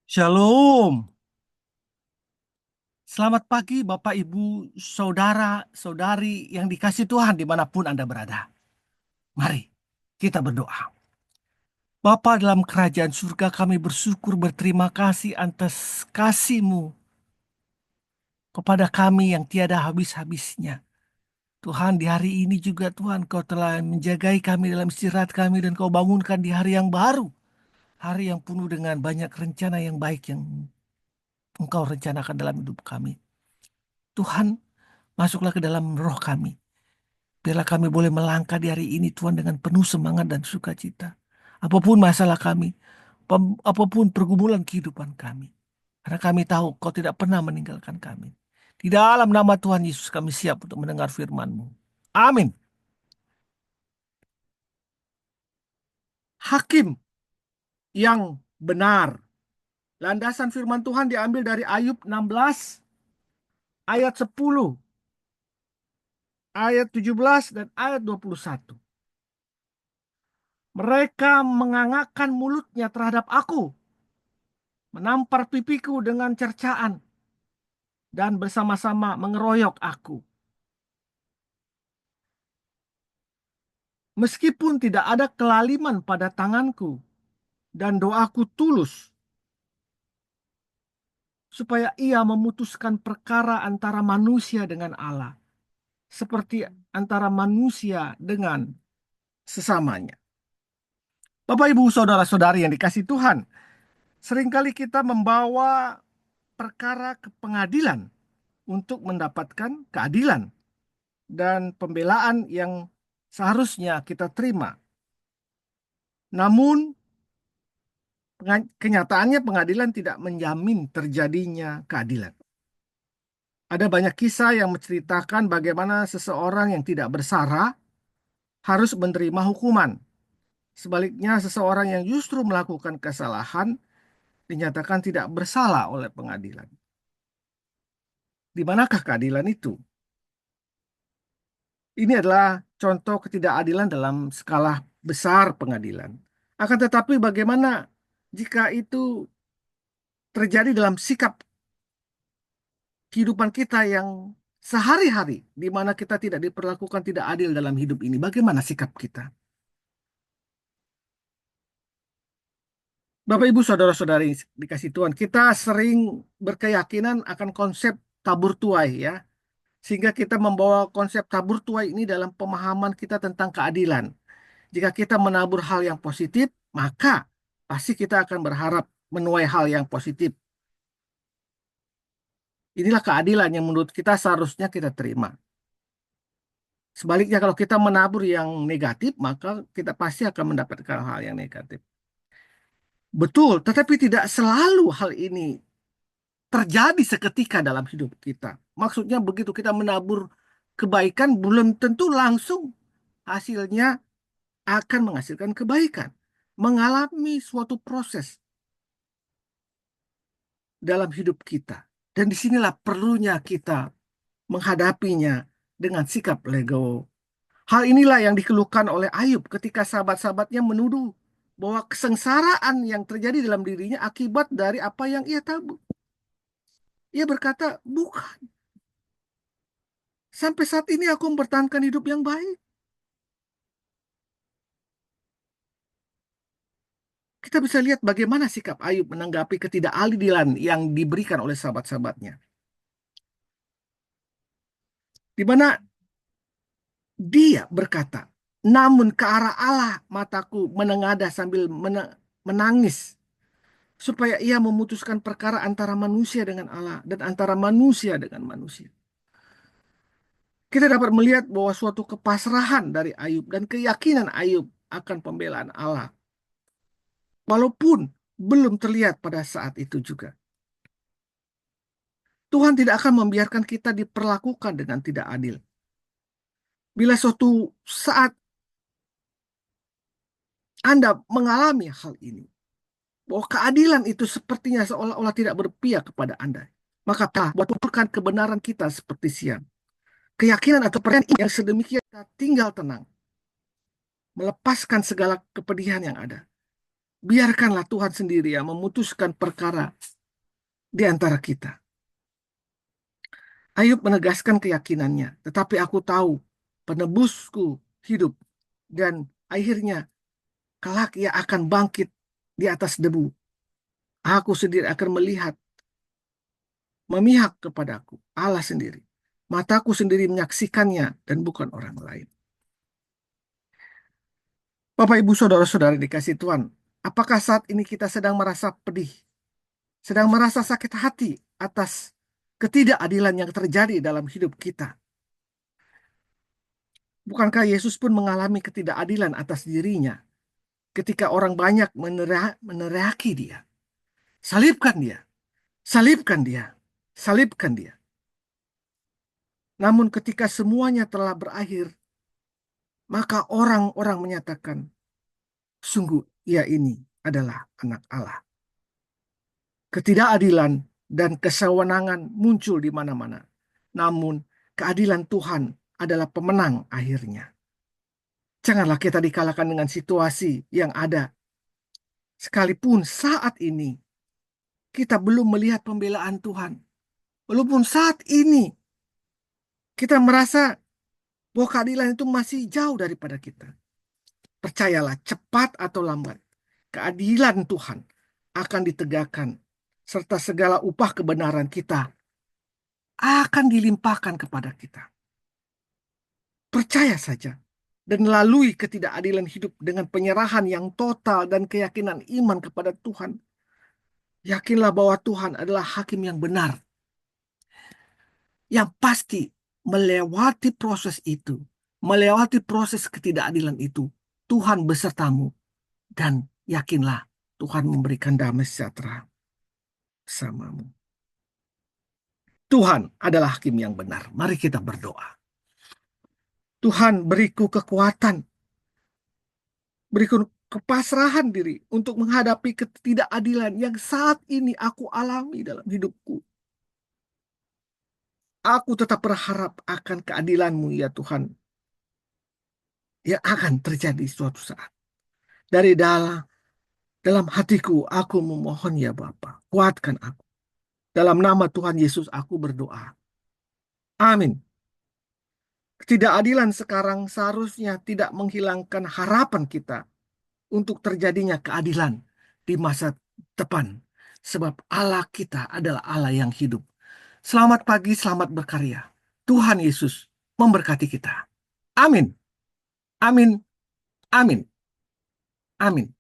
Shalom. Selamat pagi Bapak, Ibu, Saudara, Saudari yang dikasih Tuhan dimanapun Anda berada. Mari kita berdoa. Bapa dalam kerajaan surga, kami bersyukur berterima kasih atas kasih-Mu kepada kami yang tiada habis-habisnya. Tuhan, di hari ini juga Tuhan, Kau telah menjagai kami dalam istirahat kami dan Kau bangunkan di hari yang baru. Hari yang penuh dengan banyak rencana yang baik yang Engkau rencanakan dalam hidup kami. Tuhan, masuklah ke dalam roh kami. Biarlah kami boleh melangkah di hari ini Tuhan dengan penuh semangat dan sukacita. Apapun masalah kami, apapun pergumulan kehidupan kami. Karena kami tahu Kau tidak pernah meninggalkan kami. Di dalam nama Tuhan Yesus kami siap untuk mendengar firman-Mu. Amin. Hakim yang benar. Landasan firman Tuhan diambil dari Ayub 16 ayat 10, ayat 17 dan ayat 21. Mereka mengangakkan mulutnya terhadap aku, menampar pipiku dengan cercaan, dan bersama-sama mengeroyok aku. Meskipun tidak ada kelaliman pada tanganku, dan doaku tulus, supaya ia memutuskan perkara antara manusia dengan Allah, seperti antara manusia dengan sesamanya. Bapak, Ibu, Saudara-saudari yang dikasih Tuhan, seringkali kita membawa perkara ke pengadilan untuk mendapatkan keadilan dan pembelaan yang seharusnya kita terima. Namun, kenyataannya pengadilan tidak menjamin terjadinya keadilan. Ada banyak kisah yang menceritakan bagaimana seseorang yang tidak bersalah harus menerima hukuman. Sebaliknya, seseorang yang justru melakukan kesalahan dinyatakan tidak bersalah oleh pengadilan. Di manakah keadilan itu? Ini adalah contoh ketidakadilan dalam skala besar pengadilan. Akan tetapi bagaimana jika itu terjadi dalam sikap kehidupan kita yang sehari-hari, di mana kita tidak diperlakukan tidak adil dalam hidup ini? Bagaimana sikap kita? Bapak, Ibu, Saudara-saudari dikasih Tuhan, kita sering berkeyakinan akan konsep tabur tuai ya. Sehingga kita membawa konsep tabur tuai ini dalam pemahaman kita tentang keadilan. Jika kita menabur hal yang positif, maka pasti kita akan berharap menuai hal yang positif. Inilah keadilan yang menurut kita seharusnya kita terima. Sebaliknya kalau kita menabur yang negatif, maka kita pasti akan mendapatkan hal yang negatif. Betul, tetapi tidak selalu hal ini terjadi seketika dalam hidup kita. Maksudnya begitu kita menabur kebaikan, belum tentu langsung hasilnya akan menghasilkan kebaikan. Mengalami suatu proses dalam hidup kita. Dan disinilah perlunya kita menghadapinya dengan sikap legowo. Hal inilah yang dikeluhkan oleh Ayub ketika sahabat-sahabatnya menuduh bahwa kesengsaraan yang terjadi dalam dirinya akibat dari apa yang ia tabur. Ia berkata, bukan. Sampai saat ini aku mempertahankan hidup yang baik. Kita bisa lihat bagaimana sikap Ayub menanggapi ketidakadilan yang diberikan oleh sahabat-sahabatnya. Di mana dia berkata, namun ke arah Allah mataku menengadah sambil menangis, supaya ia memutuskan perkara antara manusia dengan Allah dan antara manusia dengan manusia. Kita dapat melihat bahwa suatu kepasrahan dari Ayub dan keyakinan Ayub akan pembelaan Allah. Walaupun belum terlihat pada saat itu juga. Tuhan tidak akan membiarkan kita diperlakukan dengan tidak adil. Bila suatu saat Anda mengalami hal ini, bahwa keadilan itu sepertinya seolah-olah tidak berpihak kepada Anda, maka buatkan kebenaran kita seperti siang. Keyakinan atau percayaan yang sedemikian kita tinggal tenang, melepaskan segala kepedihan yang ada. Biarkanlah Tuhan sendiri yang memutuskan perkara di antara kita. Ayub menegaskan keyakinannya, tetapi aku tahu penebusku hidup dan akhirnya kelak ia akan bangkit di atas debu. Aku sendiri akan melihat, memihak kepadaku, Allah sendiri. Mataku sendiri menyaksikannya dan bukan orang lain. Bapak, Ibu, Saudara-saudara dikasih Tuhan, apakah saat ini kita sedang merasa pedih, sedang merasa sakit hati atas ketidakadilan yang terjadi dalam hidup kita? Bukankah Yesus pun mengalami ketidakadilan atas dirinya ketika orang banyak meneriaki dia? Salibkan dia, salibkan dia, salibkan dia. Namun ketika semuanya telah berakhir, maka orang-orang menyatakan, sungguh ia ini adalah anak Allah. Ketidakadilan dan kesewenangan muncul di mana-mana. Namun keadilan Tuhan adalah pemenang akhirnya. Janganlah kita dikalahkan dengan situasi yang ada. Sekalipun saat ini kita belum melihat pembelaan Tuhan. Walaupun saat ini kita merasa bahwa keadilan itu masih jauh daripada kita. Percayalah, cepat atau lambat, keadilan Tuhan akan ditegakkan, serta segala upah kebenaran kita akan dilimpahkan kepada kita. Percaya saja, dan lalui ketidakadilan hidup dengan penyerahan yang total dan keyakinan iman kepada Tuhan. Yakinlah bahwa Tuhan adalah hakim yang benar, yang pasti melewati proses itu, melewati proses ketidakadilan itu. Tuhan besertamu, dan yakinlah Tuhan memberikan damai sejahtera bersamamu. Tuhan adalah hakim yang benar. Mari kita berdoa. Tuhan, beriku kekuatan, beriku kepasrahan diri untuk menghadapi ketidakadilan yang saat ini aku alami dalam hidupku. Aku tetap berharap akan keadilan-Mu, ya Tuhan, yang akan terjadi suatu saat. Dari dalam hatiku aku memohon, ya Bapa, kuatkan aku. Dalam nama Tuhan Yesus aku berdoa. Amin. Ketidakadilan sekarang seharusnya tidak menghilangkan harapan kita untuk terjadinya keadilan di masa depan. Sebab Allah kita adalah Allah yang hidup. Selamat pagi, selamat berkarya. Tuhan Yesus memberkati kita. Amin. Amin. Amin. Amin.